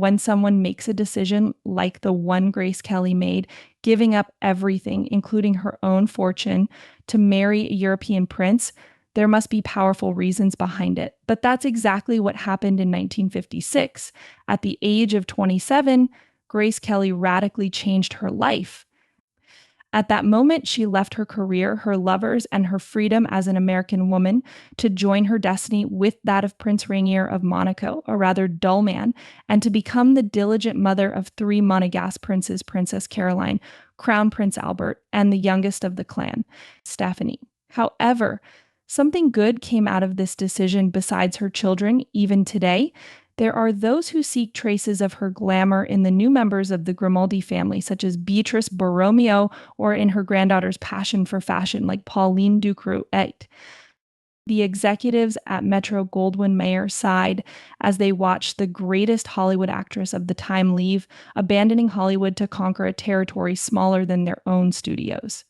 when someone makes a decision like the one Grace Kelly made, giving up everything, including her own fortune, to marry a European prince, there must be powerful reasons behind it. But that's exactly what happened in 1956. At the age of 27, Grace Kelly radically changed her life. At that moment, she left her career, her lovers, and her freedom as an American woman to join her destiny with that of Prince Rainier of Monaco, a rather dull man, and to become the diligent mother of three Monegasque princes, Princess Caroline, Crown Prince Albert, and the youngest of the clan, Stephanie. However, something good came out of this decision besides her children, even today. There are those who seek traces of her glamour in the new members of the Grimaldi family, such as Beatrice Borromeo, or in her granddaughter's passion for fashion, like Pauline Ducreux. The executives at Metro-Goldwyn-Mayer sighed as they watched the greatest Hollywood actress of the time leave, abandoning Hollywood to conquer a territory smaller than their own studios.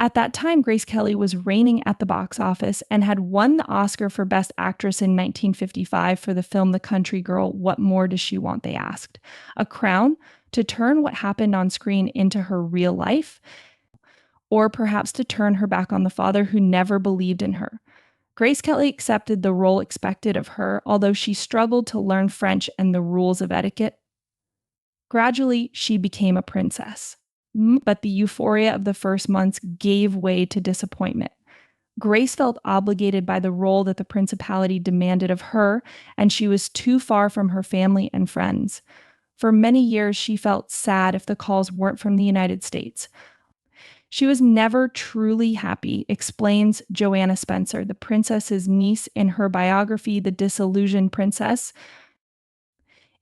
At that time, Grace Kelly was reigning at the box office and had won the Oscar for Best Actress in 1955 for the film The Country Girl, What More Does She Want, they asked. A crown to turn what happened on screen into her real life, or perhaps to turn her back on the father who never believed in her. Grace Kelly accepted the role expected of her, although she struggled to learn French and the rules of etiquette. Gradually, she became a princess. But the euphoria of the first months gave way to disappointment. Grace felt obligated by the role that the principality demanded of her, and she was too far from her family and friends. For many years, she felt sad if the calls weren't from the United States. She was never truly happy, explains Joanna Spencer, the princess's niece, in her biography, The Disillusioned Princess.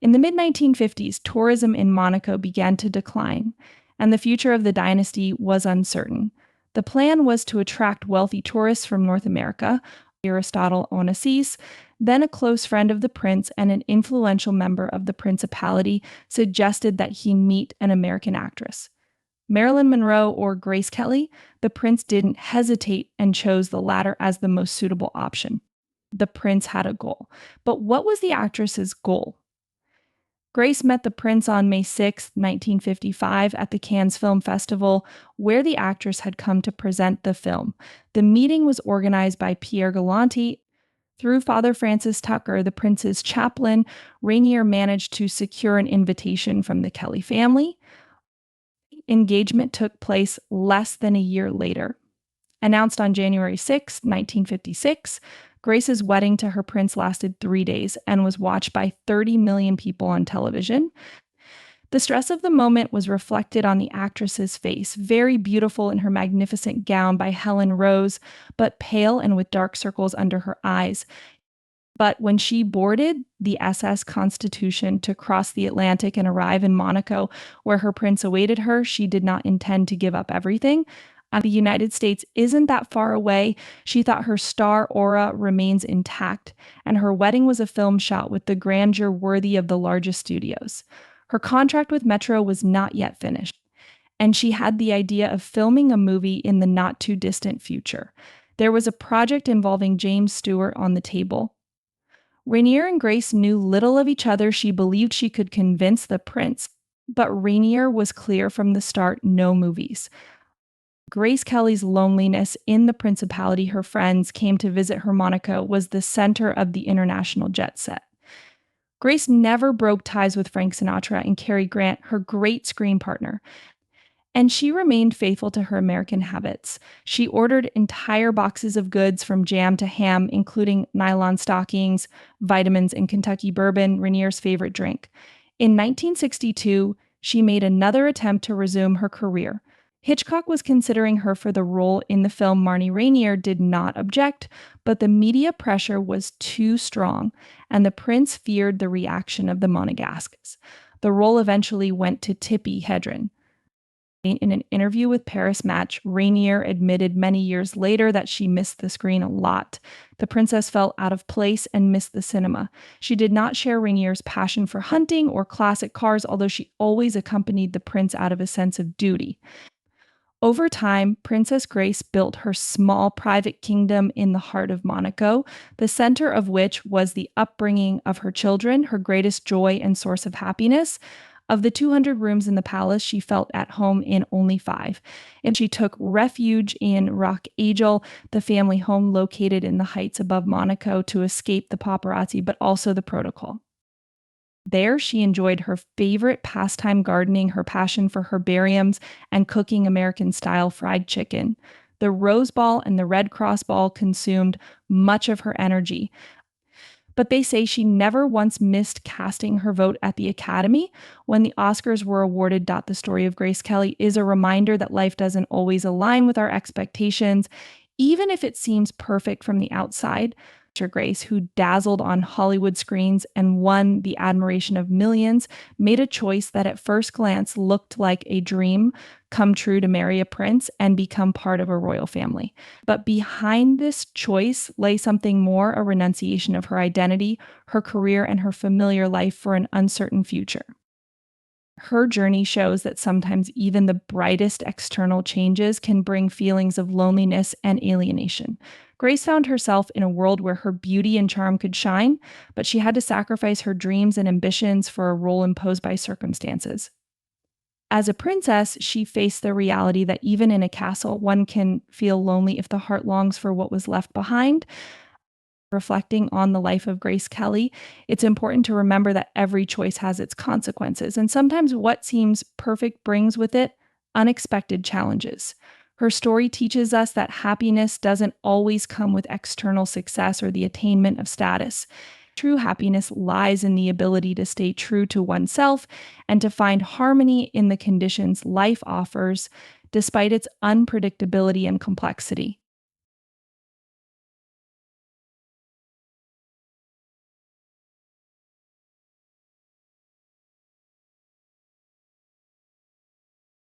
In the mid-1950s, tourism in Monaco began to decline, and the future of the dynasty was uncertain. The plan was to attract wealthy tourists from North America, Aristotle Onassis, then a close friend of the prince and an influential member of the principality, suggested that he meet an American actress. Marilyn Monroe or Grace Kelly, the prince didn't hesitate and chose the latter as the most suitable option. The prince had a goal. But what was the actress's goal? Grace met the prince on May 6, 1955, at the Cannes Film Festival, where the actress had come to present the film. The meeting was organized by Pierre Galanti. Through Father Francis Tucker, the prince's chaplain, Rainier managed to secure an invitation from the Kelly family. Engagement took place less than a year later. Announced on January 6, 1956, Grace's wedding to her prince lasted 3 days and was watched by 30 million people on television. The stress of the moment was reflected on the actress's face, very beautiful in her magnificent gown by Helen Rose, but pale and with dark circles under her eyes. But when she boarded the SS Constitution to cross the Atlantic and arrive in Monaco, where her prince awaited her, she did not intend to give up everything. The United States isn't that far away. She thought her star aura remains intact, and her wedding was a film shot with the grandeur worthy of the largest studios. Her contract with Metro was not yet finished, and she had the idea of filming a movie in the not-too-distant future. There was a project involving James Stewart on the table. Rainier and Grace knew little of each other. She believed she could convince the prince, but Rainier was clear from the start: no movies. Grace Kelly's loneliness in the principality her friends came to visit her Monaco was the center of the international jet set. Grace never broke ties with Frank Sinatra and Cary Grant, her great screen partner, and she remained faithful to her American habits. She ordered entire boxes of goods from jam to ham, including nylon stockings, vitamins, and Kentucky bourbon, Rainier's favorite drink. In 1962, she made another attempt to resume her career. Hitchcock was considering her for the role in the film. Marnie Rainier did not object, but the media pressure was too strong, and the prince feared the reaction of the Monegasques. The role eventually went to Tippi Hedren. In an interview with Paris Match, Rainier admitted many years later that she missed the screen a lot. The princess felt out of place and missed the cinema. She did not share Rainier's passion for hunting or classic cars, although she always accompanied the prince out of a sense of duty. Over time, Princess Grace built her small private kingdom in the heart of Monaco, the center of which was the upbringing of her children, her greatest joy and source of happiness. Of the 200 rooms in the palace, she felt at home in only five. And she took refuge in Rock Agel, the family home located in the heights above Monaco, to escape the paparazzi, but also the protocol. There, she enjoyed her favorite pastime gardening, her passion for herbariums, and cooking American style fried chicken. The Rose Ball and the Red Cross Ball consumed much of her energy, but they say she never once missed casting her vote at the Academy when the Oscars were awarded. The story of Grace Kelly is a reminder that life doesn't always align with our expectations, even if it seems perfect from the outside. Grace, who dazzled on Hollywood screens and won the admiration of millions, made a choice that at first glance looked like a dream come true to marry a prince and become part of a royal family. But behind this choice lay something more, a renunciation of her identity, her career, and her familiar life for an uncertain future. Her journey shows that sometimes even the brightest external changes can bring feelings of loneliness and alienation. Grace found herself in a world where her beauty and charm could shine, but she had to sacrifice her dreams and ambitions for a role imposed by circumstances. As a princess, she faced the reality that even in a castle, one can feel lonely if the heart longs for what was left behind. Reflecting on the life of Grace Kelly, it's important to remember that every choice has its consequences, and sometimes what seems perfect brings with it unexpected challenges. Her story teaches us that happiness doesn't always come with external success or the attainment of status. True happiness lies in the ability to stay true to oneself and to find harmony in the conditions life offers, despite its unpredictability and complexity.